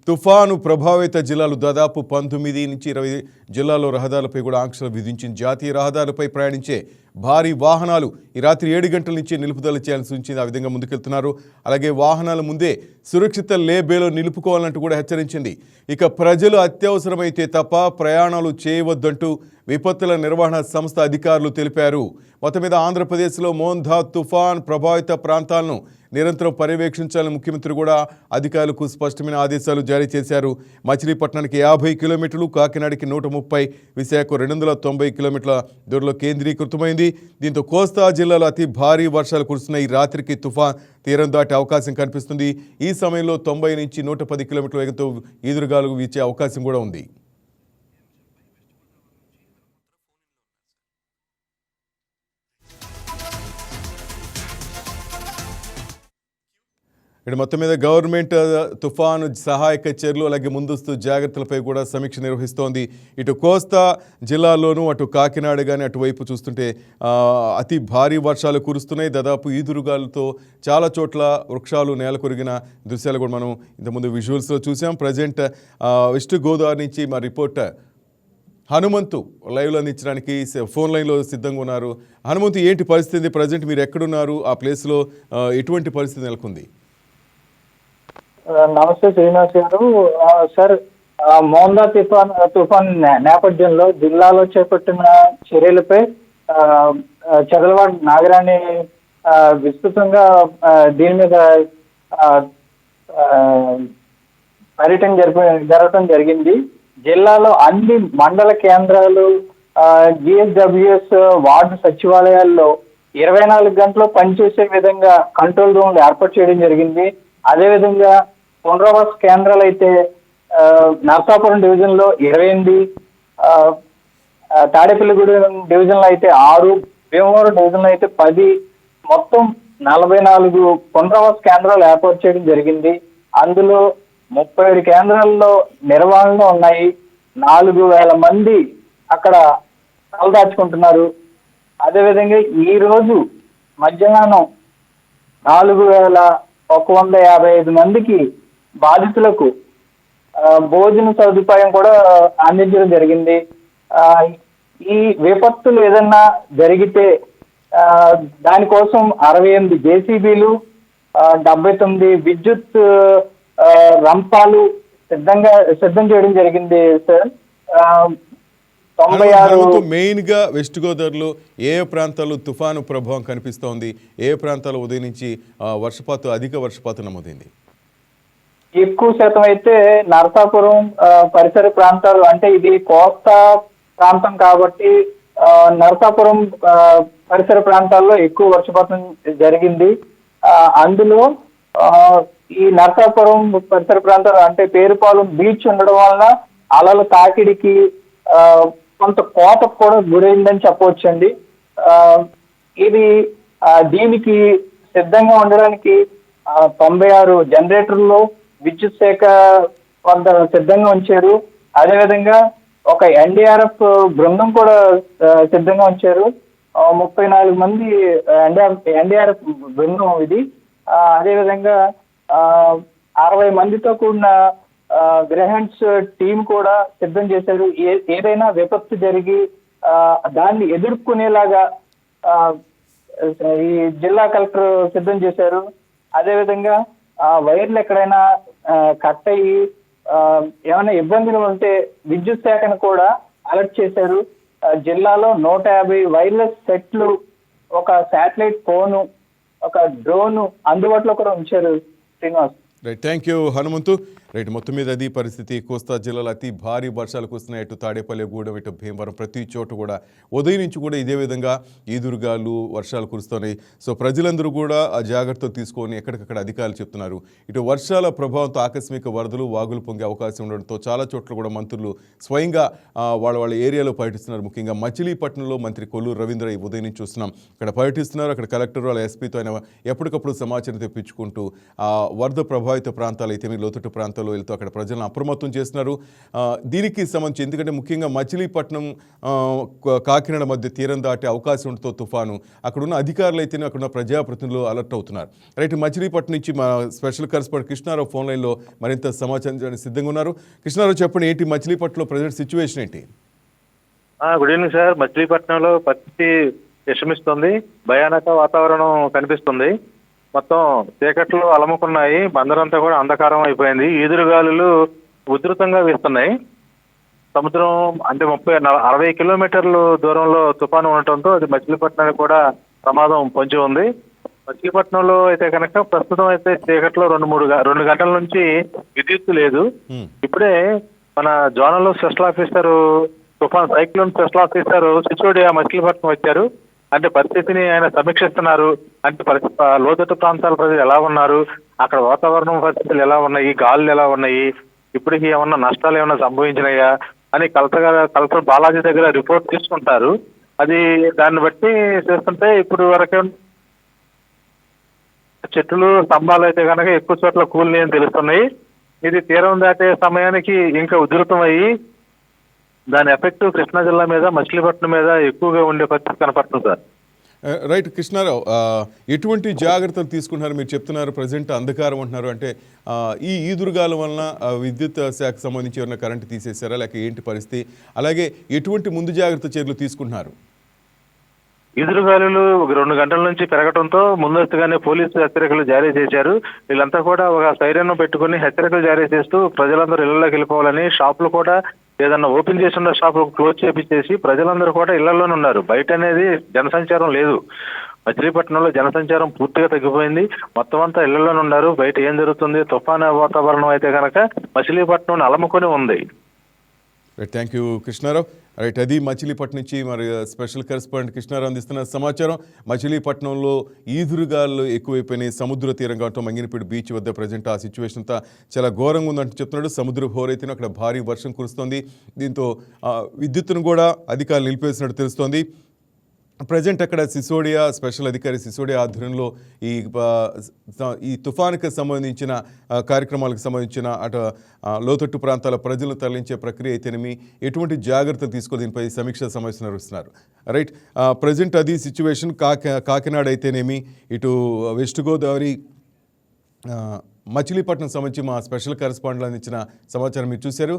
తుఫాను ప్రభావిత జిల్లాలు దాదాపు 19 నుంచి 20 జిల్లాల్లో రహదారులపై కూడా ఆంక్షలు విధించింది. జాతీయ రహదారులపై ప్రయాణించే భారీ వాహనాలు ఈ రాత్రి 7 గంటల నుంచి నిలుపుదల చేయాల్సి ఉంచింది. ఆ విధంగా ముందుకెళ్తున్నారు. అలాగే వాహనాల ముందే సురక్షిత లేబేలో నిలుపుకోవాలంటూ కూడా హెచ్చరించింది. ఇక ప్రజలు అత్యవసరమైతే తప్ప ప్రయాణాలు చేయవద్దంటూ విపత్తుల నిర్వహణ సంస్థ అధికారులు తెలిపారు. మొత్తం మీద ఆంధ్రప్రదేశ్లో మోంధా తుఫాన్ ప్రభావిత ప్రాంతాలను నిరంతరం పర్యవేక్షించాలని ముఖ్యమంత్రి కూడా అధికారులకు స్పష్టమైన ఆదేశాలు జారీ చేశారు. మచిలీపట్నానికి 50 కిలోమీటర్లు, కాకినాడకి 130, విశాఖకు 290 కిలోమీటర్ల దూరంలో కేంద్రీకృతమైంది. దీంతో కోస్తా జిల్లాలో అతి భారీ వర్షాలు కురుస్తున్నాయి. ఈ రాత్రికి తుఫాన్ తీరం దాటే అవకాశం కనిపిస్తుంది. ఈ సమయంలో 90 నుంచి 110 కిలోమీటర్ల వేగంతో ఈదురుగాలు వీచే అవకాశం కూడా ఉంది. ఇక్కడ మొత్తం మీద గవర్నమెంట్ తుఫాను సహాయక చర్యలు అలాగే ముందస్తు జాగ్రత్తలపై కూడా సమీక్ష నిర్వహిస్తోంది. ఇటు కోస్తా జిల్లాల్లోనూ అటు కాకినాడ కానీ అటువైపు చూస్తుంటే అతి భారీ వర్షాలు కురుస్తున్నాయి. దాదాపు ఈదురుగాలతో చాలా చోట్ల వృక్షాలు నేలకొరిగిన దృశ్యాలు కూడా మనం ఇంతకుముందు విజువల్స్లో చూసాం. ప్రజెంట్ వెస్ట్ గోదావరి నుంచి మా రిపోర్టర్ హనుమంతు లైవ్లో అందించడానికి ఫోన్ లైన్లో సిద్ధంగా ఉన్నారు. హనుమంతు, ఏంటి పరిస్థితి? ప్రజెంట్ మీరు ఎక్కడున్నారు? ఆ ప్లేస్లో ఎటువంటి పరిస్థితి నెలకొంది? నమస్తే శ్రీనివాస్ గారు. సార్, మోందా తుఫాన్ నేపథ్యంలో జిల్లాలో చేపట్టిన చర్యలపై చదలవాడ నాగరాణి విస్తృతంగా దీని మీద పర్యటన జరగడం జరిగింది. జిల్లాలో అన్ని మండల కేంద్రాలు, జిహెచ్డబ్ల్యూఎస్ వార్డు సచివాలయాల్లో 24 గంటలు పనిచేసే విధంగా కంట్రోల్ రూమ్లు ఏర్పాటు చేయడం జరిగింది. అదేవిధంగా పునరావాస కేంద్రాలు అయితే నరసాపురం డివిజన్లో 28, తాడేపల్లిగూడెం డివిజన్లో అయితే 6, భీమవరం డివిజన్లో అయితే 10, మొత్తం 44 పునరావాస కేంద్రాలు ఏర్పాటు చేయడం జరిగింది. అందులో 37 కేంద్రాల్లో నిర్వహణలో ఉన్నాయి. 4,000 మంది అక్కడ తలదాచుకుంటున్నారు. అదేవిధంగా ఈరోజు మధ్యాహ్నం 4,155 మందికి బాధితులకు భోజన సదుపాయం కూడా అందించడం జరిగింది. ఈ విపత్తులు ఏదన్నా జరిగితే దానికోసం 68 జేసీబీలు, 79 విద్యుత్ రంపాలు సిద్ధం చేయడం జరిగింది సార్. 96 మెయిన్ గా వెస్ట్ గోదావరిలో ఏ ప్రాంతాల్లో తుఫాను ప్రభావం కనిపిస్తోంది? ఏ ప్రాంతాల్లో ఉదయం నుంచి అధిక వర్షపాతం నమోదైంది? ఎక్కువ శాతం అయితే నరసాపురం పరిసర ప్రాంతాలు, అంటే ఇది కోస్తా ప్రాంతం కాబట్టి నరసాపురం పరిసర ప్రాంతాల్లో ఎక్కువ వర్షపాతం జరిగింది. అందులో ఈ నరసాపురం పరిసర ప్రాంతాలు అంటే పేరుపాలెం బీచ్ ఉండడం వలన అలల తాకిడికి కొంత కోతకు కూడా గురైందని చెప్పవచ్చండి. ఇది దీనికి సిద్ధంగా ఉండడానికి 96 జనరేటర్లు విద్యుత్ శాఖ కొంత సిద్ధంగా ఉంచారు. అదేవిధంగా ఒక ఎన్డీఆర్ఎఫ్ బృందం కూడా సిద్ధంగా ఉంచారు. 34 మంది ఎన్డీఆర్ఎఫ్ బృందం ఇది. అదేవిధంగా 60 మందితో కూడిన గ్రహాండ్స్ టీం కూడా సిద్ధం చేశారు. ఏదైనా విపత్తు జరిగి దాన్ని ఎదుర్కొనేలాగా ఈ జిల్లా కలెక్టర్ సిద్ధం చేశారు. అదేవిధంగా వైర్లు ఎక్కడైనా కట్ అయ్యి ఏమైనా ఇబ్బందులు ఉంటే విద్యుత్ శాఖను కూడా అలర్ట్ చేశారు. జిల్లాలో 150 వైర్లెస్ సెట్లు, ఒక శాటిలైట్ ఫోను, ఒక డ్రోను అందుబాటులో కూడా ఉంచారు. Srinivas, right, thank you Hanumanthu. Right, మొత్తం మీద అది పరిస్థితి. కోస్తా జిల్లాలో అతి భారీ వర్షాలు కురుస్తున్నాయి. ఇటు తాడేపల్లిగూడెం, ఇటు భీమవరం, ప్రతి చోట కూడా ఉదయం నుంచి కూడా ఇదే విధంగా ఈదురుగాలు వర్షాలు కురుస్తున్నాయి. సో ప్రజలందరూ కూడా ఆ జాగ్రత్తలు తీసుకొని ఎక్కడికక్కడ అధికారులు చెప్తున్నారు. ఇటు వర్షాల ప్రభావంతో ఆకస్మిక వరదలు, వాగులు పొంగే అవకాశం ఉండడంతో చాలా చోట్ల కూడా మంత్రులు స్వయంగా వాళ్ళ ఏరియాలో పర్యటిస్తున్నారు. ముఖ్యంగా మచిలీపట్నంలో మంత్రి కొల్లూరు రవీంద్ర ఈ ఉదయం నుంచి చూస్తున్నాం అక్కడ పర్యటిస్తున్నారు. అక్కడ కలెక్టర్ వాళ్ళ ఎస్పీతో ఆయన ఎప్పటికప్పుడు సమాచారం తెప్పించుకుంటూ వరద ప్రభావిత ప్రాంతాలు అయితే లోతట్టు ప్రాంతాలు ప్రాంతాల్లో వెళ్తూ అక్కడ ప్రజలను అప్రమత్తం చేస్తున్నారు. దీనికి సంబంధించి ఎందుకంటే ముఖ్యంగా మచిలీపట్నం కాకినాడ మధ్య తీరం దాటే అవకాశం ఉంటుందో తుఫాను, అక్కడున్న అధికారులు అయితేనే అక్కడున్న ప్రజాప్రతినిధులు అలర్ట్ అవుతున్నారు. రైట్, మచిలీపట్నం నుంచి మా స్పెషల్ కరెస్పాండెంట్ కృష్ణారావు ఫోన్ లైన్లో మరింత సమాచారం సిద్ధంగా ఉన్నారు. కృష్ణారావు, చెప్పండి, ఏంటి మచిలీపట్నంలో ప్రజెంట్ సిచ్యువేషన్ ఏంటి? Good evening sir. మచిలీపట్నంలో పరిస్థితి విషమిస్తుంది. భయానక వాతావరణం కనిపిస్తుంది. మొత్తం చీకట్లు అలముకున్నాయి. బందరంతా కూడా అంధకారం అయిపోయింది. ఈదురుగాలులు ఉధృతంగా వీస్తున్నాయి. సముద్రం అంటే 60 కిలోమీటర్లు దూరంలో తుఫాను ఉండటంతో అది మచిలీపట్నానికి కూడా ప్రమాదం పొంచి ఉంది. మచిలీపట్నంలో అయితే కనుక ప్రస్తుతం అయితే చీకట్లో 2 గంటల నుంచి విద్యుత్ లేదు. ఇప్పుడే మన జోనల్ స్పెషల్ ఆఫీసర్ తుఫాన్ cyclone special officer Sisodia Machilipatnam వచ్చారు. అంటే పరిస్థితిని ఆయన సమీక్షిస్తున్నారు. అంటే లోతట్టు ప్రాంతాల ప్రజలు ఎలా ఉన్నారు, అక్కడ వాతావరణం పరిస్థితులు ఎలా ఉన్నాయి, గాలులు ఎలా ఉన్నాయి, ఇప్పటికీ ఏమన్నా నష్టాలు ఏమన్నా సంభవించినాయా అని కలెక్టర్ బాలాజీ దగ్గర రిపోర్ట్ తీసుకుంటారు. అది దాన్ని బట్టి చేస్తుంటే ఇప్పుడు వరకే చెట్లు స్తంభాలు అయితే కనుక ఎక్కువ చోట్ల కూలినాయని తెలుస్తున్నాయి. ఇది తీరం దాటే సమయానికి ఇంకా ఉధృతమయ్యి దాని ఎఫెక్ట్ కృష్ణా జిల్లా మీద, మచిలీపట్నం మీద ఎక్కువగా ఉండే పరిస్థితి కనపడుతుంది సార్. రైట్ కృష్ణారావు, ఎటువంటి జాగ్రత్తలు తీసుకుంటున్నారు? మీరు చెప్తున్నారు ప్రజెంట్ అంధకారం అంటున్నారు, అంటే ఈ ఈదురుగాల వలన విద్యుత్ శాఖకు సంబంధించి ఏమైనా కరెంటు తీసేశారా, లేక ఏంటి పరిస్థితి? అలాగే ఎటువంటి ముందు జాగ్రత్త చర్యలు తీసుకుంటున్నారు? ఈదురుగాలులు 2 గంటల నుంచి పెరగడంతో ముందస్తుగానే పోలీసు హెచ్చరికలు జారీ చేశారు. వీళ్ళంతా కూడా ఒక సైరన్ పెట్టుకుని హెచ్చరికలు జారీ చేస్తూ ప్రజలందరూ ఇళ్లలోకి వెళ్ళిపోవాలని, షాపులు కూడా ఏదన్నా ఓపెన్ చేసి ఉన్న షాపులు క్లోజ్ చేపించేసి ప్రజలందరూ కూడా ఇళ్లలోనే ఉన్నారు. బయట అనేది జనసంచారం లేదు. మచిలీపట్నంలో జనసంచారం పూర్తిగా తగ్గిపోయింది. మొత్తం అంతా ఇళ్లలోనే ఉన్నారు. బయట ఏం జరుగుతుంది, తుఫాను వాతావరణం అయితే కనుక మచిలీపట్నం అలముకొని ఉంది. Thank you Krishnarao. రైట్, అది మచిలీపట్నం నుంచి మరి స్పెషల్ కరెస్పాండెంట్ కృష్ణారావు అందిస్తున్న సమాచారం. మచిలీపట్నంలో ఈదురుగాలు ఎక్కువైపోయినాయి. సముద్ర తీరం కావటం మంగినపేట బీచ్ వద్ద ప్రజెంట్ ఆ సిచ్యువేషన్ అంతా చాలా ఘోరంగా ఉందంటూ చెప్తున్నాడు. సముద్ర హోరైతేనే అక్కడ భారీ వర్షం కురుస్తోంది. దీంతో విద్యుత్తును కూడా అధికారులు నిలిపేసినట్టు తెలుస్తోంది. ప్రజెంట్ అక్కడ సిసోడియా స్పెషల్ అధికారి సిసోడియా ఆధ్వర్యంలో ఈ తుఫానుకు సంబంధించిన కార్యక్రమాలకు సంబంధించిన అటు లోతట్టు ప్రాంతాల ప్రజలను తరలించే ప్రక్రియ అయితేనేమి, ఎటువంటి జాగ్రత్తలు తీసుకోవాలి దీనిపై సమీక్షా సమావేశం నిర్వహిస్తున్నారు. రైట్, ప్రజెంట్ అది సిచ్యువేషన్. కాకినాడ అయితేనేమి, ఇటు వెస్ట్ గోదావరి, మచిలీపట్నం సంబంధించి మా స్పెషల్ కరెస్పాండెంట్ అందించిన సమాచారం మీరు చూశారు.